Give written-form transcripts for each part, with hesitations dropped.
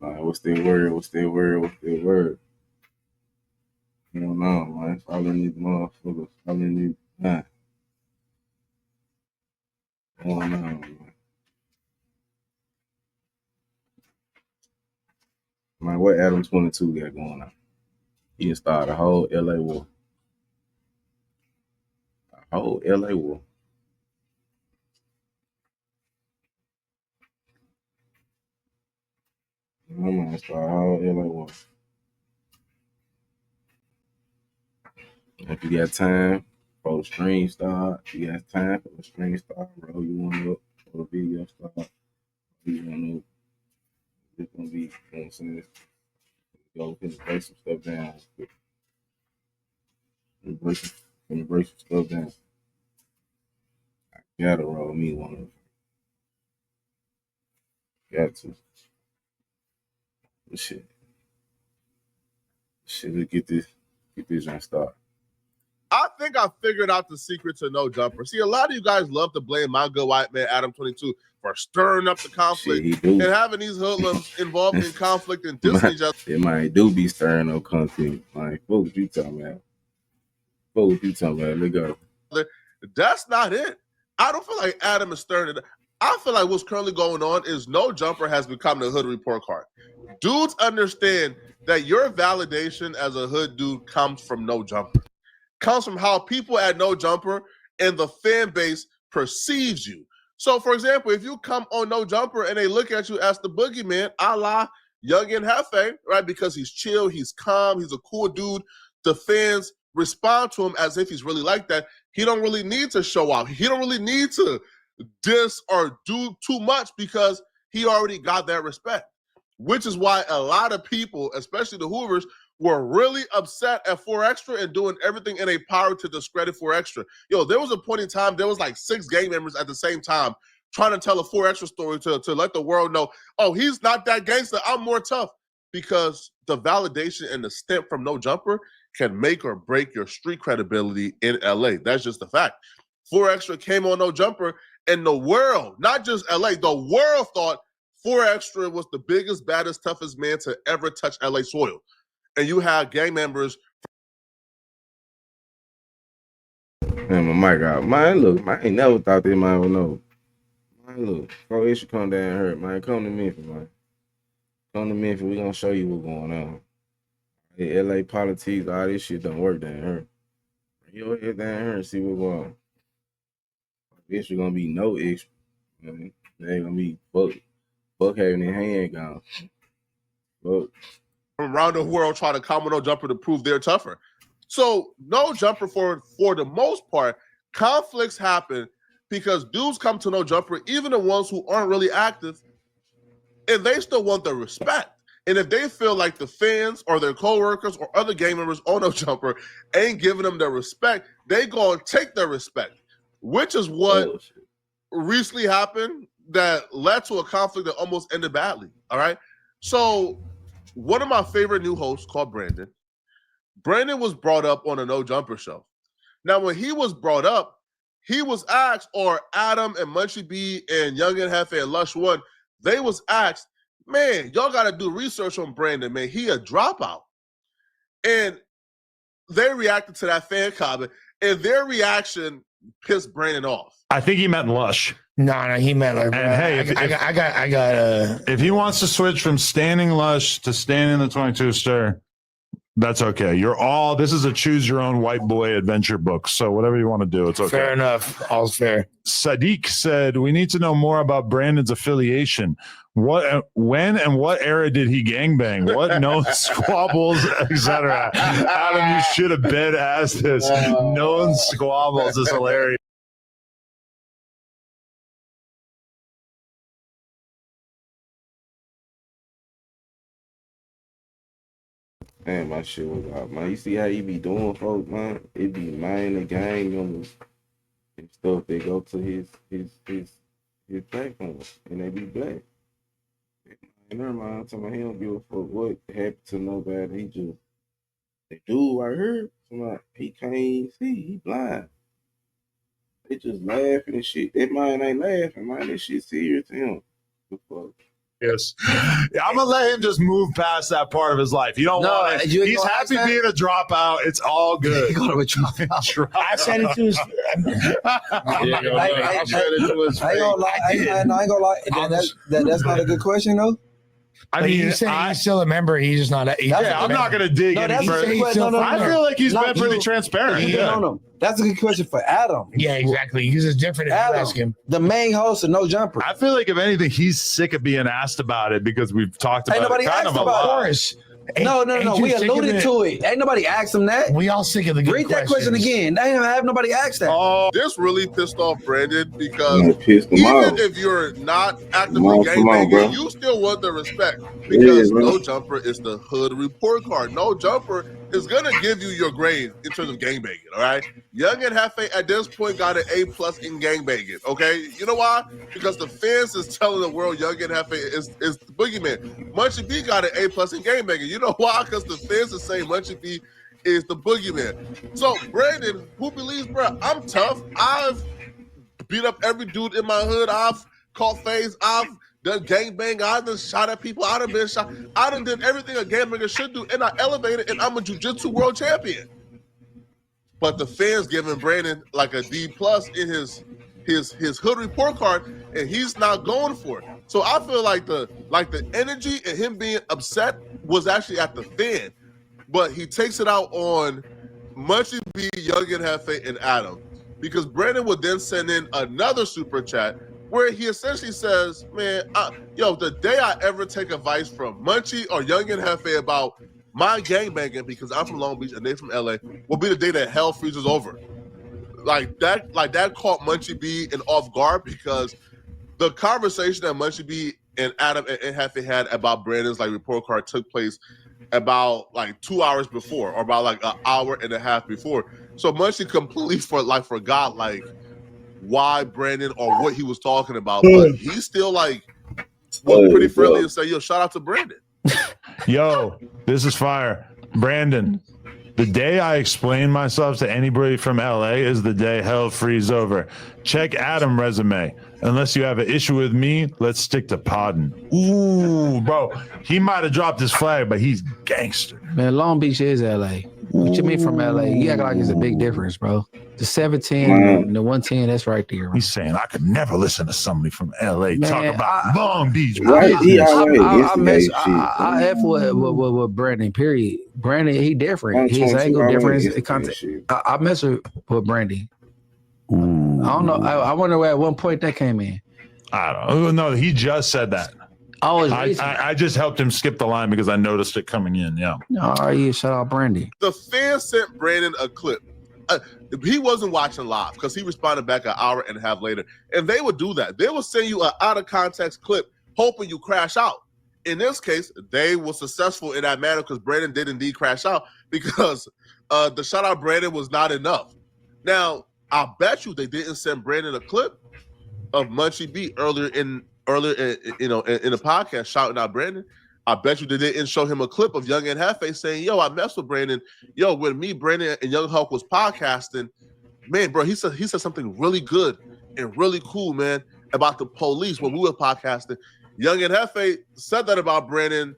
Like, what's their word? What's their word? What's their word? You don't know, man. Following these motherfuckers. Following these, man. I don't know, man. Man, what Adam 22 got going on? He started a whole LA war. A whole LA war. My man started a whole LA war. If you got time for the stream start, you got time for the stream start, bro. You want up for the video start. You want up. It's gonna be, you know what I'm saying? Go break some stuff down. Break some stuff down. I gotta roll me one of them. Got to. But shit. Shit, get this jump start. I think I figured out the secret to no jumper. See, a lot of you guys love to blame my good white man, Adam 22, for stirring up the conflict and having these hoodlums involved in conflict and dissing each other. It might do be stirring up conflict. Like, what you talking about? Let go. That's not it. I don't feel like Adam is stirring it. I feel like what's currently going on is no jumper has become the hood report card. Dudes understand that your validation as a hood dude comes from no jumper. Comes from how people at no jumper and the fan base perceives you. So, for example, if you come on no jumper and they look at you as the boogeyman, a la Youngin Hefe, right? Because he's chill, he's calm, he's a cool dude. The fans respond to him as if he's really like that. He don't really need to show off. He don't really need to diss or do too much because he already got that respect. Which is why a lot of people, especially the Hoovers, were really upset at 4Extra and doing everything in their power to discredit 4Extra. Yo, there was a point in time, there was like 6 gang members at the same time trying to tell a 4Extra story to let the world know, oh, he's not that gangster, I'm more tough. Because the validation and the stamp from no jumper can make or break your street credibility in LA. That's just the fact. 4Extra came on no jumper and the world, not just LA, the world thought 4Extra was the biggest, baddest, toughest man to ever touch LA soil. And you have gang members. Man, my mic out. Man, look, I ain't never thought this man would know. Man, look, 4Extra come down here, man. Come to Memphis, man. Come to Memphis, we gonna show you what's going on. The LA politics, all this shit don't work down here. You head down here and see what's going on. Extra gonna be no extra. You know, they ain't gonna be fuck having their hand gone. Fuck. Around the world trying to come with no jumper to prove they're tougher. So no jumper for the most part, conflicts happen because dudes come to no jumper, even the ones who aren't really active, and they still want the respect. And if they feel like the fans or their coworkers or other gang members on no jumper ain't giving them their respect, they go and take their respect, which is what recently happened that led to a conflict that almost ended badly. All right. So one of my favorite new hosts called Brandon. Brandon was brought up on a no jumper show. Now, when he was brought up, he was asked, or Adam and Munchie B and Young and Hefe and Lush One, they was asked, man, y'all got to do research on Brandon, man. He a dropout. And they reacted to that fan comment, and their reaction pissed Brandon off. I think he meant Lush. No, he meant like. And hey, if he wants to switch from standing Lush to standing the 22 stir, that's okay. This is a choose your own white boy adventure book. So whatever you want to do, it's okay. Fair enough. All's fair. Sadiq said, we need to know more about Brandon's affiliation. When and what era did he gangbang? What known squabbles, etc.? Adam, you should have been asked this. Known squabbles is hilarious. Man, my shit was out, man. You see how he be doing, folks, man? It be man the gang members and stuff. They go to his platform and they be black. And never mind, I'm talking about he don't give a fuck what happened to nobody. He just the dude right here, he can't even see. He blind. They just laughing and shit. That man ain't laughing, man. That shit serious to him. The fuck. Yes. I'm gonna let him just move past that part of his life. You don't want it. you ain't He's gonna happy ask that? being a dropout. It's all good. Go to a dropout. I said it to his. I said it to his I ain't gonna lie. I ain't gonna lie. That's not a good question though. I Like mean, you said, he's still a member. He's just not. He's yeah, I'm not gonna dig No, any that's a further. good question. No, I feel like he's Not been pretty you. transparent. No. That's a good question for Adam. Yeah, exactly. He's just different if you ask Adam, him. the main host of No Jumper. I feel like if anything, he's sick of being asked about it because we've talked about Ain't nobody it kind asked of a about it. lot. Of course. No. Ain't you We sick of alluded it? to it. Ain't nobody asked him that. We all sick of the good Read that question questions. again. They ain't have nobody ask that. Oh, This really pissed off Brandon because I pissed him even off. if you're not actively Come on, gangbanging, bro. you still want the respect because bro. No Jumper is the hood report card. No Jumper is gonna give you your grade in terms of gangbanging. All right, Young and Hefe at this point got an A+ in gangbanging. Okay, you know why? Because the fans is telling the world Young and Hefe is the boogeyman. Munchie B got an A+ in gangbanging. You know why? Because the fans are saying Munchie B is the boogeyman. So Brandon, who believes, bro? I'm tough. I've beat up every dude in my hood. I've caught phase. I've done gangbang. I've done shot at people. I've been shot. I done did everything a gangbanger should do, and I elevated, and I'm a jiu-jitsu world champion. But the fans giving Brandon like a D+ in his hood report card, and he's not going for it. So I feel like the energy and him being upset was actually at the fan, but he takes it out on Munchie B, Young and Hefe, and Adam, because Brandon would then send in another super chat where he essentially says, "Man, the day I ever take advice from Munchie or Young and Hefe about my gangbanging, because I'm from Long Beach and they from LA, will be the day that hell freezes over." Like that caught Munchie B in off guard, because the conversation that Munchie B and Adam and Hefe had about Brandon's report card took place about 2 hours before, or about an hour and a half before. So Munchie completely forgot why Brandon or what he was talking about, but he still was pretty friendly and said, "Yo, shout out to Brandon." yo, this is fire. Brandon, the day I explain myself to anybody from LA is the day hell freezes over. Check Adam resume. Unless you have an issue with me, let's stick to podding. Ooh, bro, he might have dropped his flag, but he's gangster. Man, Long Beach is LA. What you mean from LA? You act like it's a big difference, bro. The 710 and the 110, that's right there. He's saying I could never listen to somebody from LA talk Man, about Long Beach. Right, business. I F with Brandon, period. Brandon, he different. His angle different. His content. I mess with Brandon. Ooh. I don't know. I wonder where at one point that came in. I don't know. No, he just said that. Oh, I just helped him skip the line because I noticed it coming in. Yeah. Oh, yeah. Shout out Brandy. The fans sent Brandon a clip. He wasn't watching live because he responded back an hour and a half later. And they would do that. They would send you an out of context clip hoping you crash out. In this case, they were successful in that manner because Brandon did indeed crash out, because the shout out Brandon was not enough. Now, I bet you they didn't send Brandon a clip of Munchie B earlier in the podcast shouting out Brandon. I bet you they didn't show him a clip of Young and Hefe saying, "Yo, I messed with Brandon. Yo, when me, Brandon, and Young Hulk was podcasting, man, bro, he said something really good and really cool, man, about the police when we were podcasting." Young and Hefe said that about Brandon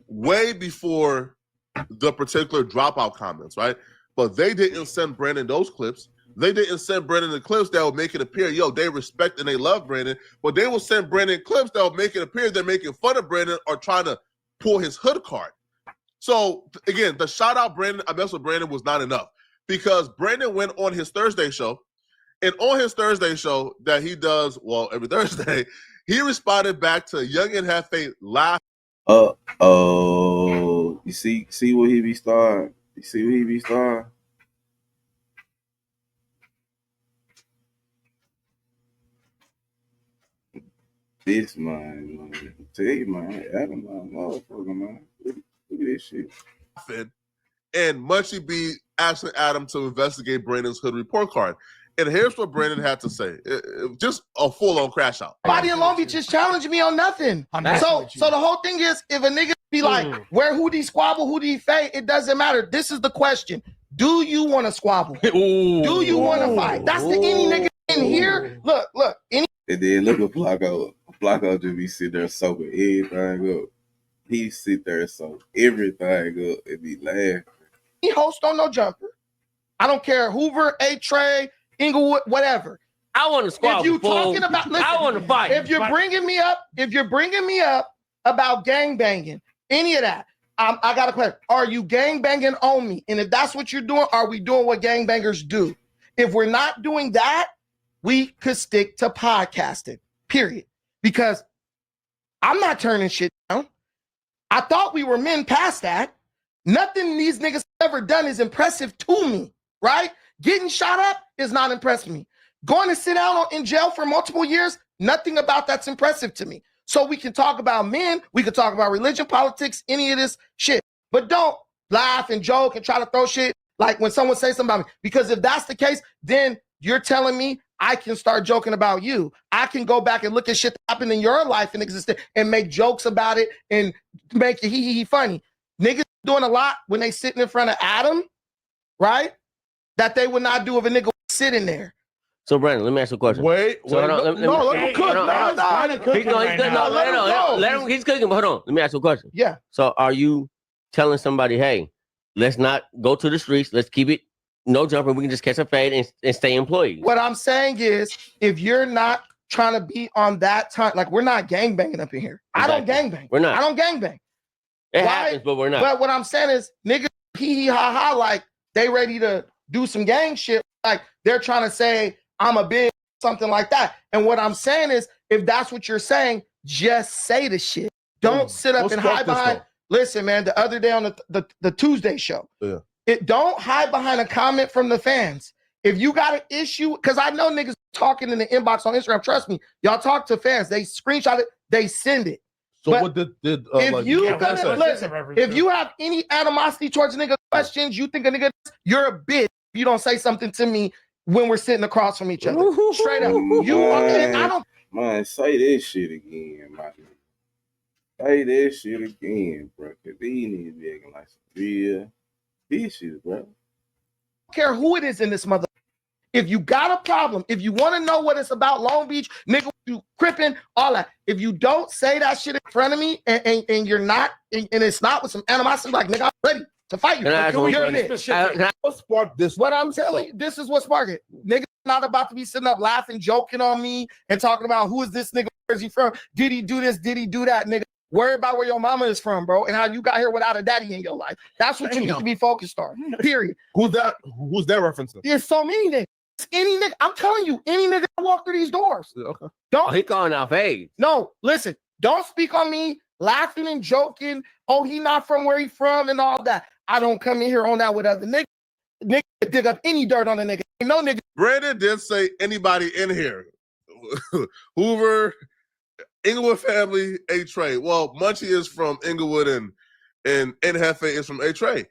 way before the particular dropout comments, right? But they didn't send Brandon those clips. They didn't send Brandon the clips that would make it appear, yo, they respect and they love Brandon, but they will send Brandon clips that will make it appear they're making fun of Brandon or trying to pull his hood card. So, again, the shout-out Brandon, I mess with Brandon, was not enough, because Brandon went on his Thursday show, and on his Thursday show that he does, every Thursday, he responded back to Young and Hefe laugh. Uh-oh. You see what he be starting? You see what he be starting? This man. Tell you, man. Adam, motherfucker, man. Look at this shit. And Munchie B asking Adam to investigate Brandon's hood report card. And here's what Brandon had to say. Just a full-on crash out. Nobody in Long Beach just challenged me on nothing. So the whole thing is, if a nigga be like, where who these squabble, who these fade, it doesn't matter. This is the question. Do you want to squabble? Do you want to fight? That's the any nigga in here. Look. And then look at Flacco. Flacco just be sitting there soaking everything up. He sit there and soak everything up and be laughing. He host on No Jumper. I don't care. Hoover, A-Trey, Inglewood, whatever. I want to squabble. If you talking about, listen, I want to fight. If you're bringing me up about gang banging, any of that, I got a question. Are you gang banging on me? And if that's what you're doing, are we doing what gang bangers do? If we're not doing that, we could stick to podcasting, period. Because I'm not turning shit down. I thought we were men past that. Nothing these niggas ever done is impressive to me, right? Getting shot up is not impressive me. Going to sit down in jail for multiple years, nothing about that's impressive to me. So we can talk about men, we can talk about religion, politics, any of this shit. But don't laugh and joke and try to throw shit like when someone says something about me. Because if that's the case, then you're telling me I can start joking about you. I can go back and look at shit that happened in your life and existed and make jokes about it and make it hee funny. Niggas doing a lot when they sitting in front of Adam, right? That they would not do if a nigga was sitting there. So, Brandon, let me ask you a question. Wait, So, hold on, let me cook. Let him. He's cooking, but hold on. Let me ask you a question. Yeah. So, are you telling somebody, hey, let's not go to the streets. Let's keep it no jumper. We can just catch a fade and stay employed. What I'm saying is, if you're not trying to be on that time, like we're not gangbanging up in here. Exactly. I don't gangbang. We're not. I don't gangbang. It Why? happens, but we're not. But what I'm saying is, niggas hee ha ha, like they ready to do some gang shit. Like they're trying to say I'm a big something like that. And what I'm saying is, if that's what you're saying, just say the shit. Don't sit up and hide behind. Listen, man, the other day on the Tuesday show, don't hide behind a comment from the fans. If you got an issue, because I know niggas talking in the inbox on Instagram. Trust me, y'all talk to fans. They screenshot it, they send it. So But what did if like, you yeah, listen, if you have any animosity towards nigga questions, you think a nigga, you're a bitch. If you don't say something to me when we're sitting across from each other, straight up. I don't. Man, say this shit again, man. Say this shit again, bro. Cause these niggas be acting like some real bitches, bro. Care who it is in this mother. If you got a problem, if you want to know what it's about, Long Beach, nigga, you crippin', all that. If you don't say that shit in front of me and you're not, and it's not with some animosity, like nigga, I'm ready to fight you. You're a bitch. what sparked this? What I'm telling you, this is what sparked it. Nigga not about to be sitting up laughing, joking on me and talking about who is this nigga, where's he from? Did he do this? Did he do that? Nigga, worry about where your mama is from, bro, and how you got here without a daddy in your life. That's what you need to be focused on, period. Who's that referencing? There's so many niggas. Any nigga, I'm telling you, any nigga that walk through these doors. Okay. Don't he calling out fades. No, listen, don't speak on me laughing and joking. Oh, he not from where he from and all that. I don't come in here on that with other niggas. Nigga dig up any dirt on a nigga. Ain't no nigga. Brandon did say anybody in here. Hoover, Inglewood family, A-Trey. Well, Munchie is from Inglewood and Hefe is from A-Trey.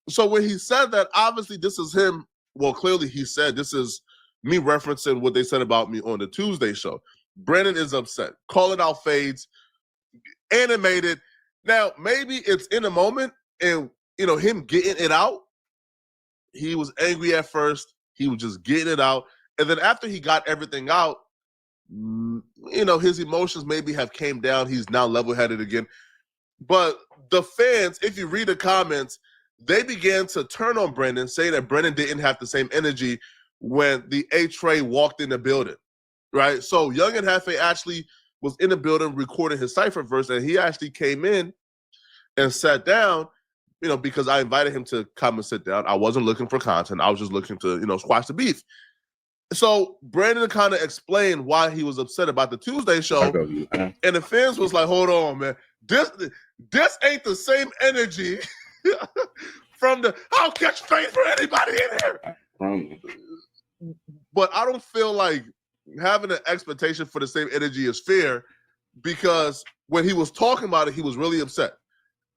So when he said that, obviously this is him. Well, clearly he said this is me referencing what they said about me on the Tuesday show. Brandon is upset. Call it out fades. Animated. Now, maybe it's in a moment and, him getting it out. He was angry at first. He was just getting it out. And then after he got everything out, his emotions maybe have came down. He's now level-headed again. But the fans, if you read the comments, they began to turn on Brandon, saying that Brandon didn't have the same energy when the A-Trey walked in the building, right? So Young and Hefe actually was in the building recording his Cypher verse, and he actually came in and sat down, because I invited him to come and sit down. I wasn't looking for content. I was just looking to, squash the beef. So Brandon kind of explained why he was upset about the Tuesday show, and the fans was like, hold on, man. This ain't the same energy from the I'll catch fade for anybody in here. But I don't feel like having an expectation for the same energy is fair, because when he was talking about it, he was really upset.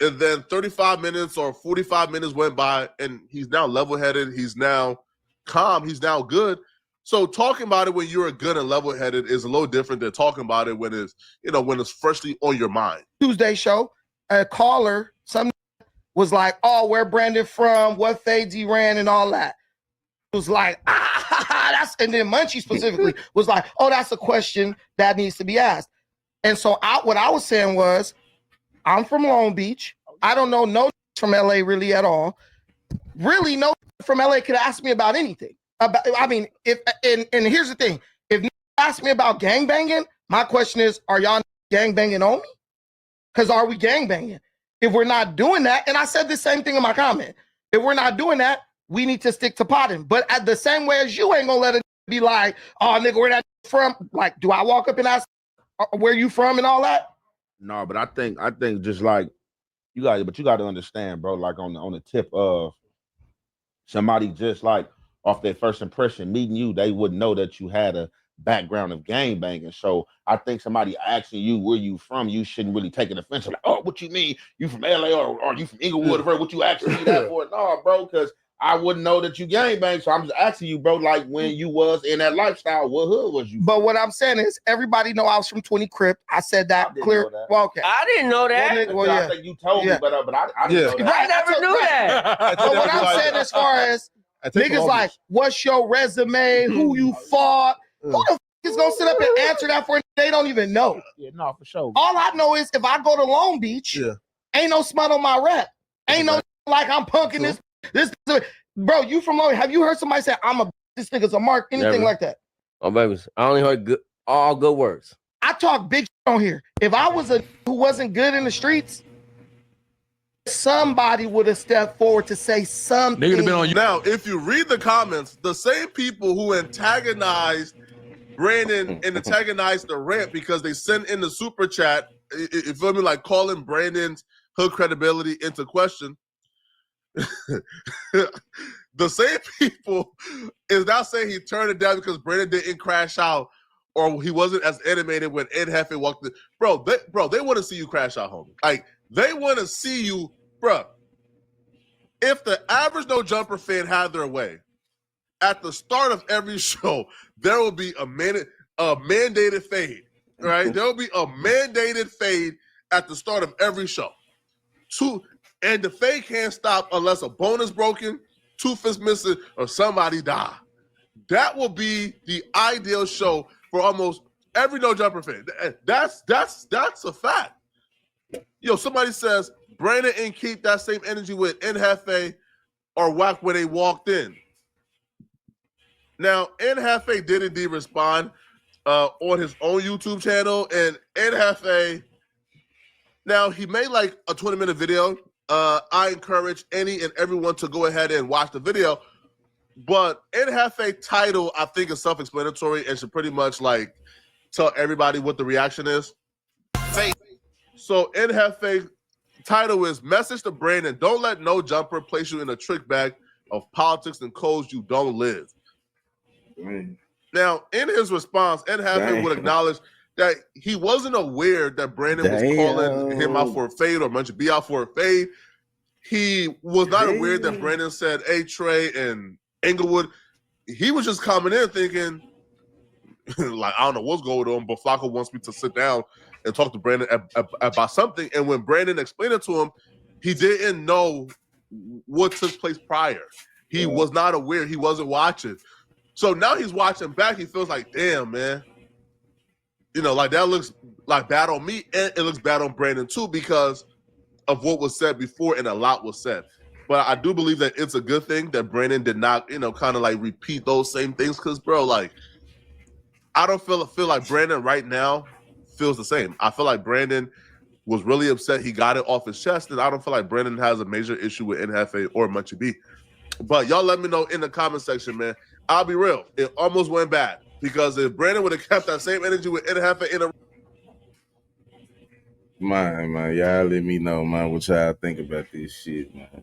And then 35 minutes or 45 minutes went by and he's now level-headed. He's now calm. He's now good. So talking about it when you're good and level-headed is a little different than talking about it when it's freshly on your mind. Tuesday show, a caller, some was like, oh, where Brandon from, what fades he ran and all that. It was like, that's, and then Munchie specifically was like, oh, that's a question that needs to be asked. And so what I was saying was, I'm from Long Beach. I don't know no from LA really at all. Really, no from LA could ask me about anything. I mean, if and here's the thing: if you ask me about gangbanging, my question is, are y'all gangbanging on me? Because are we gangbanging? If we're not doing that, and I said the same thing in my comment, if we're not doing that, we need to stick to potting. But at the same way as you ain't gonna let it be like, oh nigga, where that from? Like, do I walk up and ask where you from and all that? No, but I think just like you got to understand, bro. Like on the tip of somebody just like off their first impression meeting you, they wouldn't know that you had a background of gangbanging. So I think somebody asking you where you from, you shouldn't really take an offense. Like, oh, what you mean? You from LA or you from Inglewood? Or what you asking me that for? No, bro, because I wouldn't know that you gangbang. So I'm just asking you, bro, like when you was in that lifestyle, what hood was you? But what I'm saying is, everybody know I was from 20 Crip. I said that clear. That. Well, okay. I didn't know that. Well, yeah. I think you told me, but I didn't know that. I never knew that. But what I'm saying as far as niggas like, what's your resume? Who you fought? Who the is gonna sit up and answer that for? They don't even know. Yeah, no, for sure. All I know is if I go to Long Beach, ain't no smut on my rep. Ain't no like I'm punking this. Bro, you from Long Beach? Have you heard somebody say this nigga's a mark? Anything like that? Oh, babies, I only heard all good words. I talk big on here. If I was who wasn't good in the streets, somebody would have stepped forward to say something. Nigga been on you. Now, if you read the comments, the same people who antagonized Brandon and antagonized the rant because they sent in the super chat, you feel me, like calling Brandon's hood credibility into question. The same people is now saying he turned it down because Brandon didn't crash out or he wasn't as animated when Ed Hefe walked in. Bro, they want to see you crash out, homie. Like, they want to see you, bro. If the average No Jumper fan had their way, at the start of every show, there will be a mandated fade, right? There will be a mandated fade at the start of every show. And the fade can't stop unless a bone is broken, tooth is missing, or somebody die. That will be the ideal show for almost every No Jumper fan. That's a fact. Yo, somebody says Brandon and keep that same energy with Nhefe or whack when they walked in. Now, Nhefe did indeed respond on his own YouTube channel, and Nhefe, now he made like a 20-minute video. I encourage any and everyone to go ahead and watch the video. But Nhefe title, I think, is self-explanatory and should pretty much like tell everybody what the reaction is. So Nhefe title is Message to Brandon: Don't let No Jumper place you in a trick bag of politics and codes you don't live. Now, in his response, Nhefe would acknowledge that he wasn't aware that Brandon was calling him out for a fade or Munchie B out for a fade. He was not aware that Brandon said A-Tray and Inglewood. He was just coming in thinking, like, I don't know what's going on, but Flacco wants me to sit down and talk to Brandon about something. And when Brandon explained it to him, he didn't know what took place prior. He was not aware. He wasn't watching. So now he's watching back. He feels like, damn, man. You know, like that looks like bad on me, and it looks bad on Brandon too because of what was said before, and a lot was said. But I do believe that it's a good thing that Brandon did not, kind of like repeat those same things. Because, bro, like, I don't feel like Brandon right now feels the same. I feel like Brandon was really upset. He got it off his chest, and I don't feel like Brandon has a major issue with Nhefe or Munchie B. But y'all let me know in the comment section, man. I'll be real. It almost went bad. Because if Brandon would have kept that same energy with Nhefe in a... Man, y'all let me know, man, what y'all think about this shit, man.